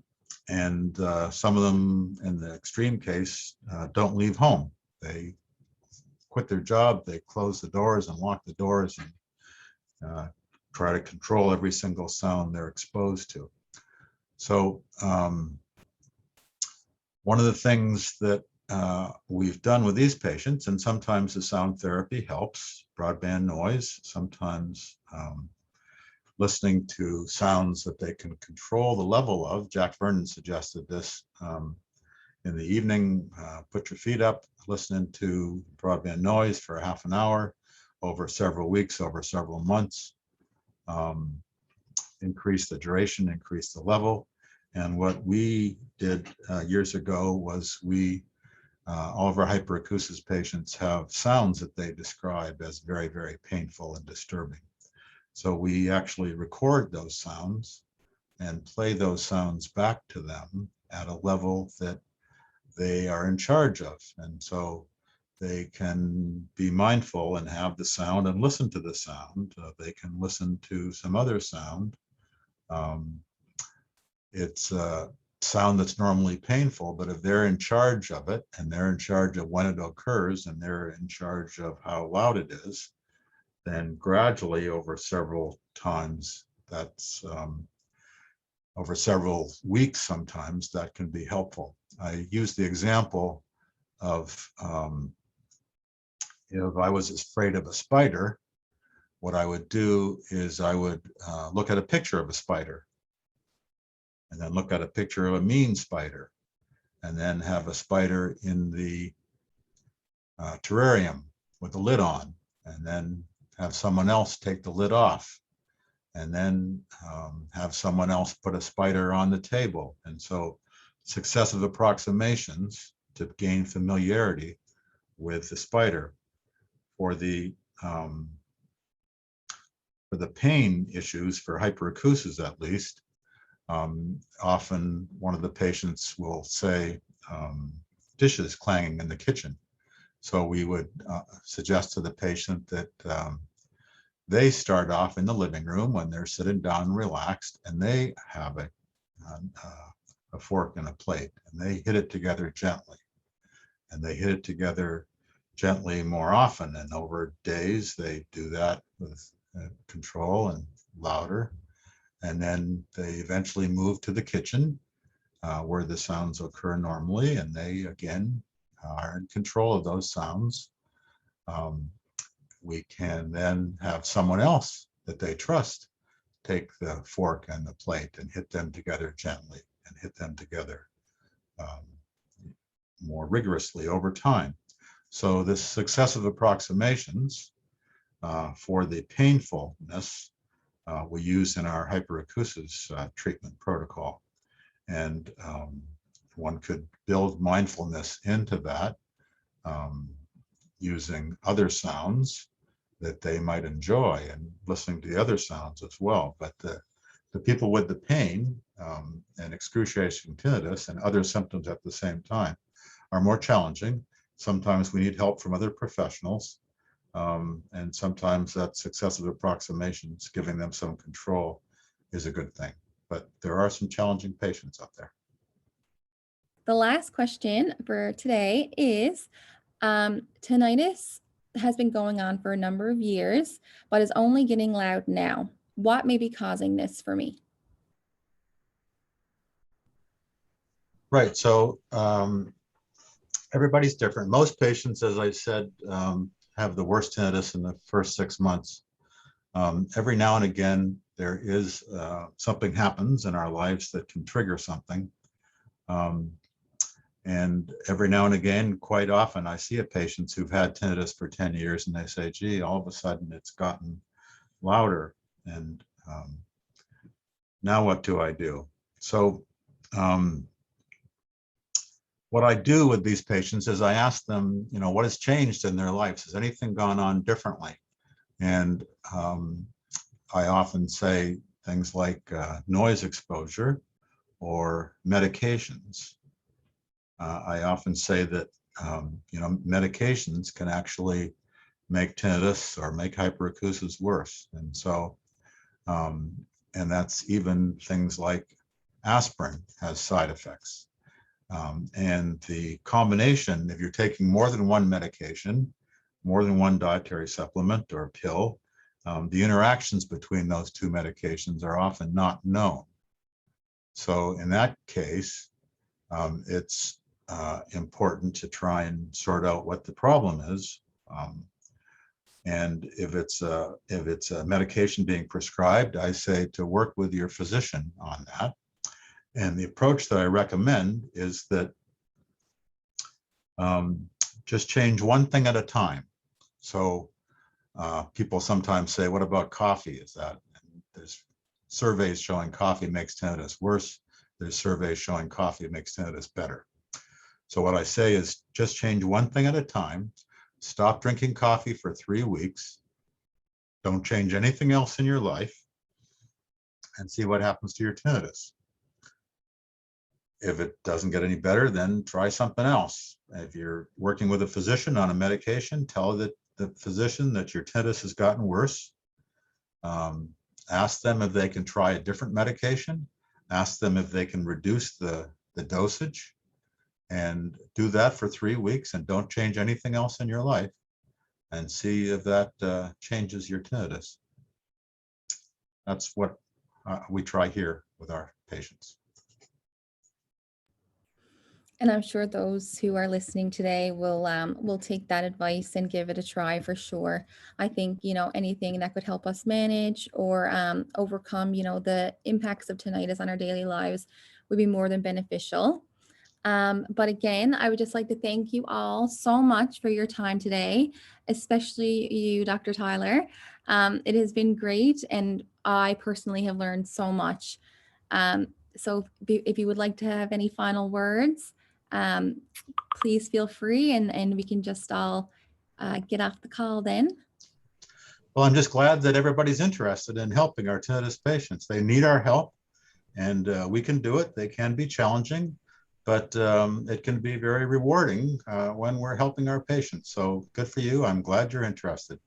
some of them, in the extreme case, don't leave home. They quit their job, they close the doors and lock the doors and try to control every single sound they're exposed to. So one of the things that we've done with these patients, and sometimes the sound therapy helps, broadband noise, sometimes listening to sounds that they can control the level of. Jack Vernon suggested this in the evening, put your feet up, listening to broadband noise for a half an hour over several weeks, over several months, increase the duration, increase the level. And what we did years ago was all of our hyperacusis patients have sounds that they describe as very, very painful and disturbing. So we actually record those sounds and play those sounds back to them at a level that they are in charge of. And so they can be mindful and have the sound and listen to the sound. They can listen to some other sound. It's sound that's normally painful, but if they're in charge of it and they're in charge of when it occurs and they're in charge of how loud it is, then gradually over several times, that's over several weeks sometimes, that can be helpful. I use the example of if I was afraid of a spider, what I would do is I would look at a picture of a spider, and then look at a picture of a mean spider, and then have a spider in the terrarium with the lid on, and then have someone else take the lid off, and then have someone else put a spider on the table. And so successive approximations to gain familiarity with the spider. For the pain issues, for hyperacusis at least, often one of the patients will say dishes clanging in the kitchen. So we would suggest to the patient that they start off in the living room when they're sitting down relaxed, and they have a fork and a plate, and they hit it together gently. And they hit it together gently more often. And over days, they do that with control and louder. And then they eventually move to the kitchen where the sounds occur normally, and they again are in control of those sounds. We can then have someone else that they trust take the fork and the plate and hit them together gently and hit them together more rigorously over time. So this successive approximations for the painfulness we use in our hyperacusis treatment protocol. And one could build mindfulness into that using other sounds that they might enjoy and listening to the other sounds as well. But the people with the pain and excruciating tinnitus and other symptoms at the same time are more challenging. Sometimes we need help from other professionals. And sometimes that successive approximations, giving them some control, is a good thing. But there are some challenging patients out there. The last question for today is, tinnitus has been going on for a number of years, but is only getting loud now. What may be causing this for me? Right. So everybody's different. Most patients, as I said, have the worst tinnitus in the first 6 months. Every now and again, there is something happens in our lives that can trigger something. And every now and again, quite often, I see patients who've had tinnitus for 10 years and they say, gee, all of a sudden it's gotten louder. And now what do I do? So what I do with these patients is I ask them, what has changed in their lives? Has anything gone on differently? And I often say things like noise exposure or medications. I often say that, medications can actually make tinnitus or make hyperacusis worse. And so, and that's even things like aspirin has side effects. And the combination, if you're taking more than one medication, more than one dietary supplement or pill, the interactions between those two medications are often not known. So in that case, it's important to try and sort out what the problem is. And if it's a medication being prescribed, I say to work with your physician on that. And the approach that I recommend is that just change one thing at a time. So people sometimes say, what about coffee? Is that, there's surveys showing coffee makes tinnitus worse. There's surveys showing coffee makes tinnitus better. So what I say is just change one thing at a time. Stop drinking coffee for 3 weeks. Don't change anything else in your life and see what happens to your tinnitus. If it doesn't get any better, then try something else. If you're working with a physician on a medication, tell the physician that your tinnitus has gotten worse. Ask them if they can try a different medication. ask them if they can reduce the dosage, and do that for 3 weeks and don't change anything else in your life, and see if that changes your tinnitus. That's what we try here with our patients. And I'm sure those who are listening today will take that advice and give it a try for sure. I think, anything that could help us manage or overcome, the impacts of tinnitus on our daily lives would be more than beneficial. But again, I would just like to thank you all so much for your time today, especially you, Dr. Tyler. It has been great, and I personally have learned so much. So if you would like to have any final words, please feel free, and we can just all get off the call then. Well, I'm just glad that everybody's interested in helping our tinnitus patients. They need our help, and we can do it. They can be challenging, but it can be very rewarding when we're helping our patients. So good for you. I'm glad you're interested.